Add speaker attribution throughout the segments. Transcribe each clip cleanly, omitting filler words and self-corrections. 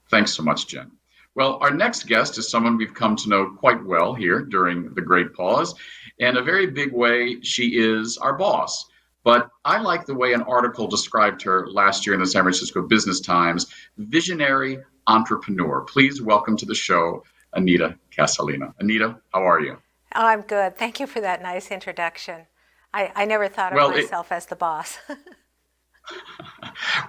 Speaker 1: Thanks so much, Jen. Well, our next guest is someone we've come to know quite well here during the Great Pause. In a very big way, she is our boss. But I like the way an article described her last year in the San Francisco Business Times, visionary entrepreneur. Please welcome to the show, Anita Casalina. Anita, how are you?
Speaker 2: Oh, I'm good. Thank you for that nice introduction. I never thought of
Speaker 1: Well, it,
Speaker 2: myself as the boss.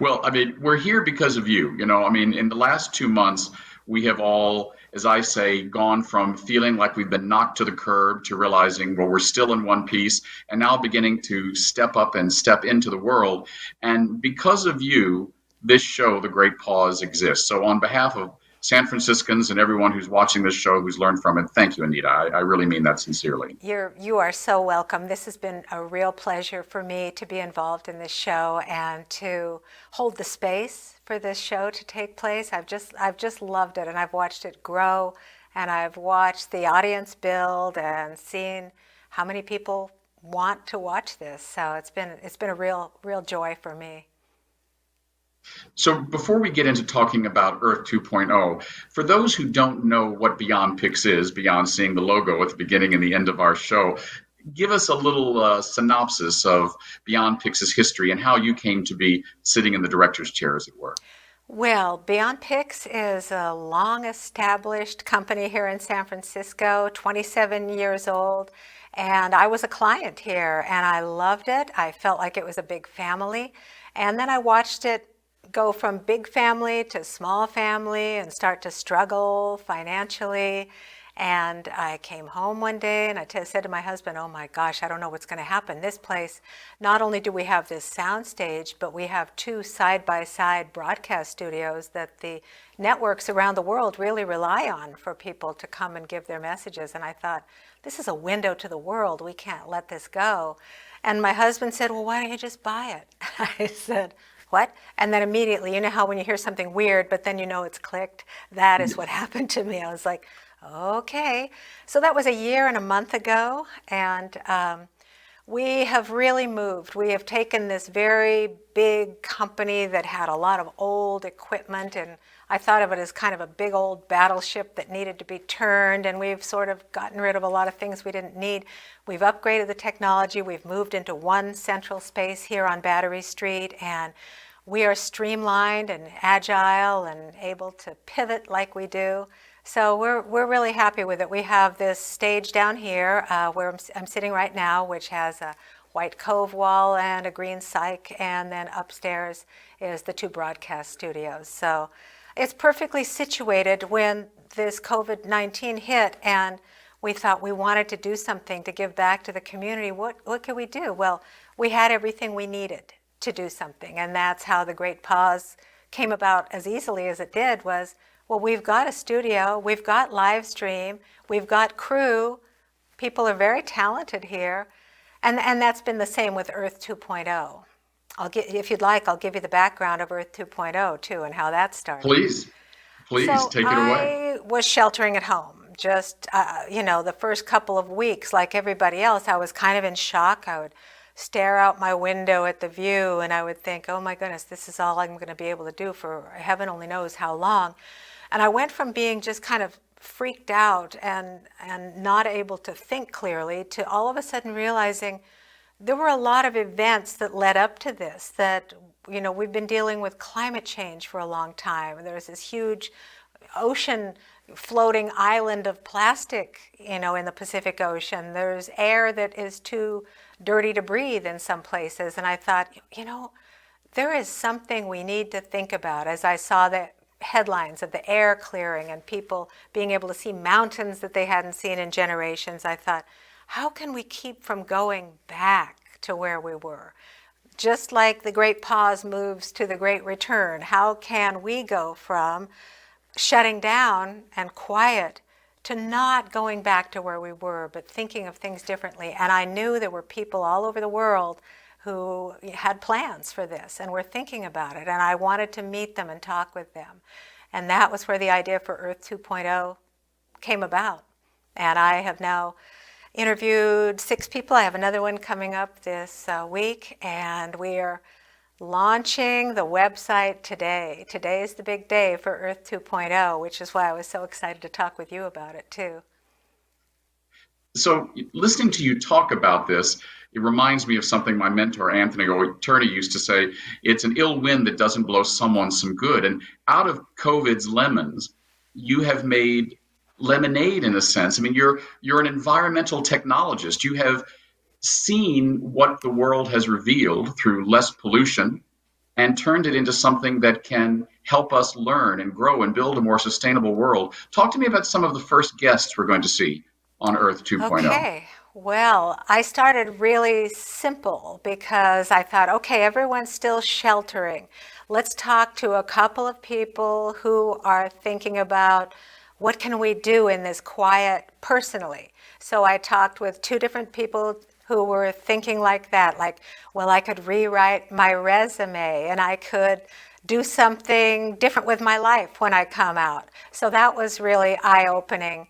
Speaker 1: Well, I mean, we're here because of you. I mean, in the last 2 months, we have all, as I say, gone from feeling like we've been knocked to the curb to realizing, well, we're still in one piece, and now beginning to step up and step into the world. And because of you, this show, The Great Pause, exists. So, on behalf of San Franciscans and everyone who's watching this show who's learned from it, thank you, Anita. I really mean that sincerely.
Speaker 2: You are so welcome. This has been a real pleasure for me to be involved in this show and to hold the space for this show to take place. I've just loved it, and I've watched it grow, and I've watched the audience build and seen how many people want to watch this. So it's been a real joy for me.
Speaker 1: So before we get into talking about Earth 2.0, for those who don't know what Beyond Pix is, beyond seeing the logo at the beginning and the end of our show, give us a little synopsis of Beyond Pix's history and how you came to be sitting in the director's chair, as it were.
Speaker 2: Well, Beyond Pix is a long established company here in San Francisco, 27 years old. And I was a client here and I loved it. I felt like it was a big family. And then I watched it go from big family to small family and start to struggle financially. And I came home one day and said to my husband, oh my gosh, I don't know what's going to happen. This place, not only do we have this sound stage, but we have two side-by-side broadcast studios that the networks around the world really rely on for people to come and give their messages. And I thought, this is a window to the world. We can't let this go. And my husband said, well, why don't you just buy it? I said, what? And then immediately, you know how when you hear something weird, but then you know it's clicked? That is what happened to me. I was like, okay. So that was a year and a month ago, and we have really moved. We have taken this very big company that had a lot of old equipment, and I thought of it as kind of a big old battleship that needed to be turned, and we've sort of gotten rid of a lot of things we didn't need. We've upgraded the technology. We've moved into one central space here on Battery Street, and we are streamlined and agile and able to pivot like we do. So we're really happy with it. We have this stage down here where I'm sitting right now, which has a white cove wall and a green cyc, and then upstairs is the two broadcast studios. So it's perfectly situated when this COVID-19 hit, and we thought we wanted to do something to give back to the community. What could we do? Well, we had everything we needed to do something, and that's how the Great Pause came about as easily as it did. Was, well, we've got a studio, we've got live stream, we've got crew, people are very talented here, and that's been the same with Earth 2.0. If you'd like, I'll give you the background of Earth 2.0 too and how that started.
Speaker 1: Please, please
Speaker 2: So
Speaker 1: take it away.
Speaker 2: I was sheltering at home. Just, the first couple of weeks, like everybody else, I was kind of in shock. I would stare out my window at the view and I would think, oh my goodness, this is all I'm going to be able to do for heaven only knows how long. And I went from being just kind of freaked out and not able to think clearly to all of a sudden realizing there were a lot of events that led up to this, that, we've been dealing with climate change for a long time. There's this huge ocean floating island of plastic, in the Pacific Ocean. There's air that is too dirty to breathe in some places. And I thought, there is something we need to think about. As I saw the headlines of the air clearing and people being able to see mountains that they hadn't seen in generations, I thought, how can we keep from going back to where we were? Just like the Great Pause moves to the Great Return, how can we go from shutting down and quiet to not going back to where we were, but thinking of things differently? And I knew there were people all over the world who had plans for this and were thinking about it, and I wanted to meet them and talk with them. And that was where the idea for Earth 2.0 came about. And I have now interviewed 6 people. I have another one coming up this week, and we are launching the website today. Today is the big day for Earth 2.0, which is why I was so excited to talk with you about it too.
Speaker 1: So, listening to you talk about this, it reminds me of something my mentor, Anthony Turney, used to say: it's an ill wind that doesn't blow someone some good. And out of COVID's lemons, you have made lemonade in a sense. I mean, you're an environmental technologist. You have seen what the world has revealed through less pollution and turned it into something that can help us learn and grow and build a more sustainable world. Talk to me about some of the first guests we're going to see on Earth 2.0.
Speaker 2: Okay, well, I started really simple because I thought, okay, everyone's still sheltering. Let's talk to a couple of people who are thinking about what can we do in this quiet personally. So I talked with two different people who were thinking like that, like, well, I could rewrite my resume and I could do something different with my life when I come out. So that was really eye-opening.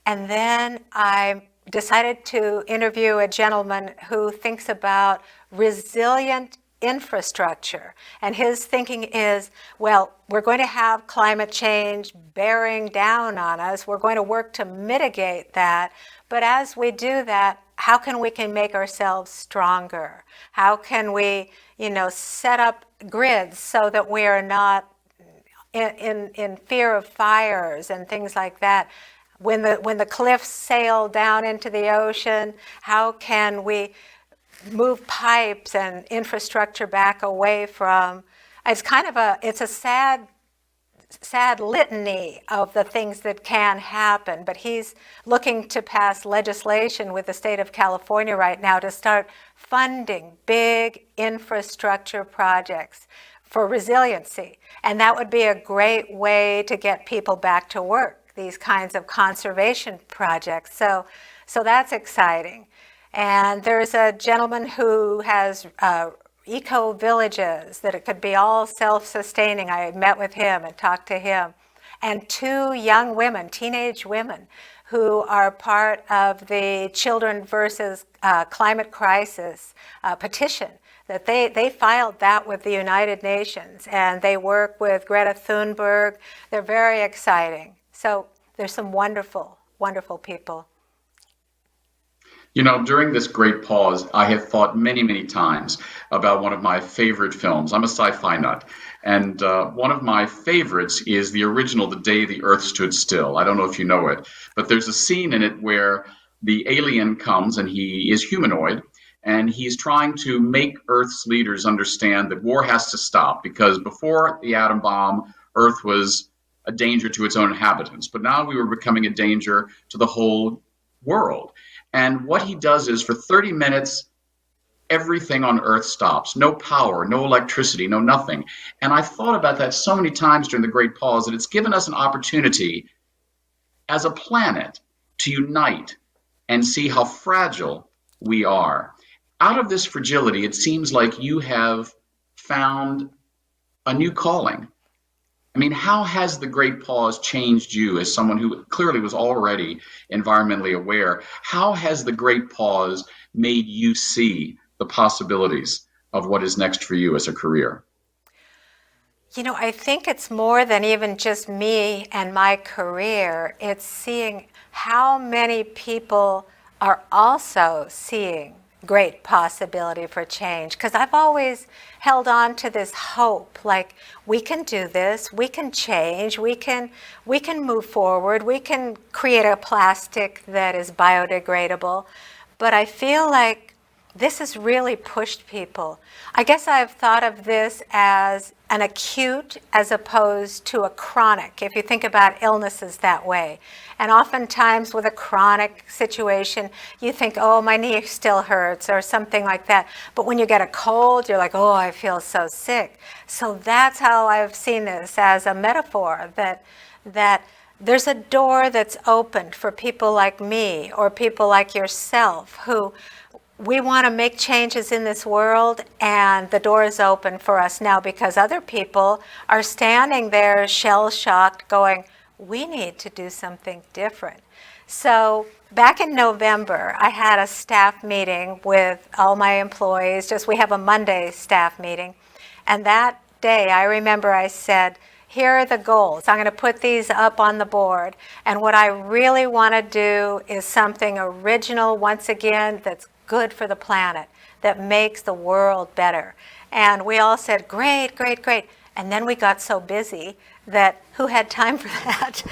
Speaker 2: And then I decided to interview a gentleman who thinks about resilient infrastructure. And his thinking is, well, we're going to have climate change bearing down on us. We're going to work to mitigate that. But as we do that, how can we make ourselves stronger? How can we, set up grids so that we are not in fear of fires and things like that? When the cliffs sail down into the ocean, how can we move pipes and infrastructure back away from? It's a sad litany of the things that can happen, but he's looking to pass legislation with the state of California right now to start funding big infrastructure projects for resiliency. And that would be a great way to get people back to work, these kinds of conservation projects. So that's exciting. And there's a gentleman who has eco villages that it could be all self-sustaining. I met with him and talked to him. And two young women, teenage women, who are part of the Children versus Climate Crisis petition. That they filed that with the United Nations, and they work with Greta Thunberg. They're very exciting. So there's some wonderful, wonderful people.
Speaker 1: During this great pause, I have thought many, many times about one of my favorite films. I'm a sci-fi nut. And one of my favorites is the original, The Day the Earth Stood Still. I don't know if you know it, but there's a scene in it where the alien comes and he is humanoid, and he's trying to make Earth's leaders understand that war has to stop, because before the atom bomb, Earth was a danger to its own inhabitants. But now we were becoming a danger to the whole world. And what he does is, for 30 minutes, everything on Earth stops. No power, no electricity, no nothing. And I've thought about that so many times during the Great Pause, that it's given us an opportunity as a planet to unite and see how fragile we are. Out of this fragility, it seems like you have found a new calling. I mean, how has the Great Pause changed you as someone who clearly was already environmentally aware? How has the Great Pause made you see the possibilities of what is next for you as a career?
Speaker 2: I think it's more than even just me and my career. It's seeing how many people are also seeing great possibility for change, because I've always held on to this hope, like we can do this, we can change, we can move forward, we can create a plastic that is biodegradable. But I feel like this has really pushed people. I guess I've thought of this as an acute as opposed to a chronic, if you think about illnesses that way. And oftentimes with a chronic situation, you think, oh, my knee still hurts or something like that. But when you get a cold, you're like, oh, I feel so sick. So that's how I've seen this, as a metaphor, that there's a door that's opened for people like me or people like yourself who we want to make changes in this world, and the door is open for us now because other people are standing there shell-shocked going, we need to do something different. So back in November, I had a staff meeting with all my employees. We have a Monday staff meeting. And that day, I remember I said, here are the goals. I'm going to put these up on the board. And what I really want to do is something original, once again, that's good for the planet, that makes the world better. And we all said, great, great, great. And then we got so busy that who had time for that?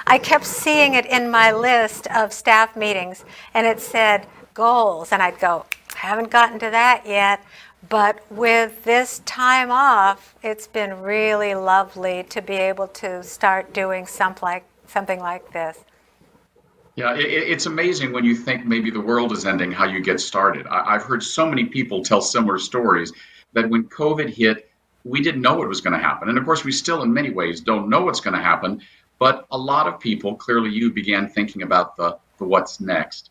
Speaker 2: I kept seeing it in my list of staff meetings, and it said goals. And I'd go, haven't gotten to that yet. But with this time off, it's been really lovely to be able to start doing something like this.
Speaker 1: Yeah, it's amazing when you think maybe the world is ending, how you get started. I've heard so many people tell similar stories that when COVID hit, we didn't know what was going to happen. And of course, we still, in many ways, don't know what's going to happen. But a lot of people, clearly you, began thinking about the what's next.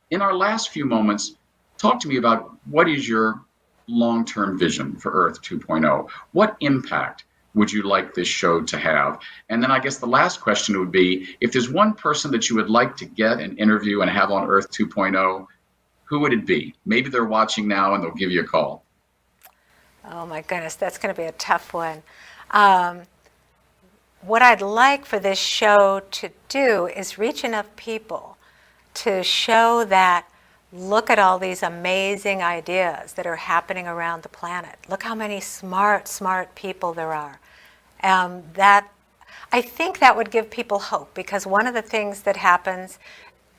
Speaker 1: In our last few moments, talk to me about what is your long-term vision for Earth 2.0? What impact would you like this show to have? And then I guess the last question would be, if there's one person that you would like to get and interview and have on Earth 2.0, who would it be? Maybe they're watching now and they'll give you a call.
Speaker 2: Oh my goodness, that's going to be a tough one. What I'd like for this show to do is reach enough people to show that look at all these amazing ideas that are happening around the planet. Look how many smart, smart people there are. I think that would give people hope, because one of the things that happens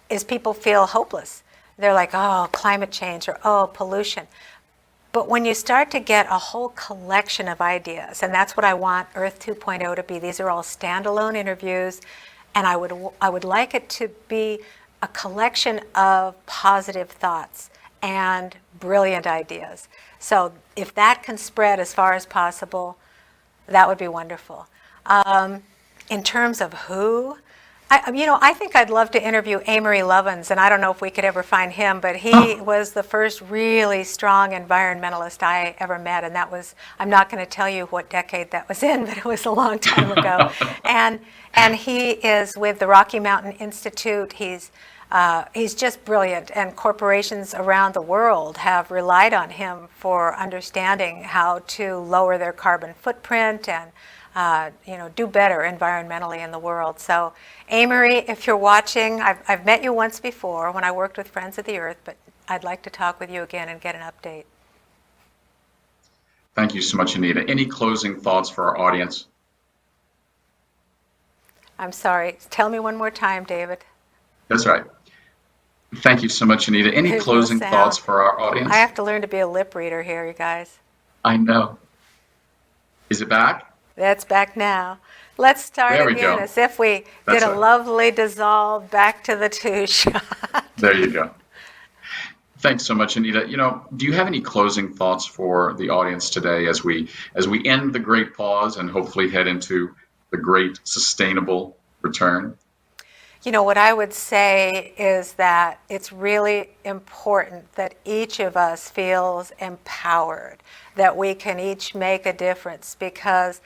Speaker 2: is people feel hopeless. They're like, oh, climate change, or oh, pollution. But when you start to get a whole collection of ideas, and that's what I want Earth 2.0 to be, these are all standalone interviews, and I would like it to be a collection of positive thoughts and brilliant ideas. So if that can spread as far as possible, that would be wonderful. In terms of who, I think I'd love to interview Amory Lovins, and I don't know if we could ever find him, but he was the first really strong environmentalist I ever met, and that was, I'm not going to tell you what decade that was in, but it was a long time ago. And he is with the Rocky Mountain Institute. He's just brilliant, and corporations around the world have relied on him for understanding how to lower their carbon footprint and do better environmentally in the world. So, Amory, if you're watching, I've met you once before when I worked with Friends of the Earth, but I'd like to talk with you again and get an update.
Speaker 1: Thank you so much, Anita. Any closing thoughts for our audience?
Speaker 2: I'm sorry. Tell me one more time, David.
Speaker 1: That's right. Thank you so much, Anita. Any
Speaker 2: There's
Speaker 1: closing
Speaker 2: no
Speaker 1: thoughts
Speaker 2: sound.
Speaker 1: for our audience?
Speaker 2: I have to learn to be a lip reader here, you guys.
Speaker 1: I know. Is it back?
Speaker 2: That's back now. Let's start
Speaker 1: There we
Speaker 2: again
Speaker 1: go.
Speaker 2: as if we
Speaker 1: That's
Speaker 2: did a
Speaker 1: right.
Speaker 2: lovely dissolve back to the two shot.
Speaker 1: There you go. Thanks so much, Anita. Do you have any closing thoughts for the audience today as we end the great pause and hopefully head into the great sustainable return?
Speaker 2: What I would say is that it's really important that each of us feels empowered, that we can each make a difference, because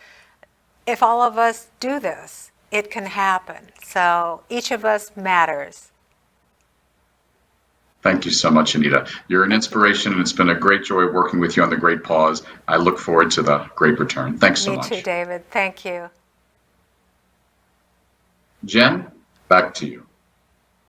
Speaker 2: if all of us do this, it can happen. So each of us matters.
Speaker 1: Thank you so much, Anita. You're an inspiration, and it's been a great joy working with you on the Great Pause. I look forward to the great return. Thanks so much.
Speaker 2: Me too, David. Thank you.
Speaker 1: Jen, back to you.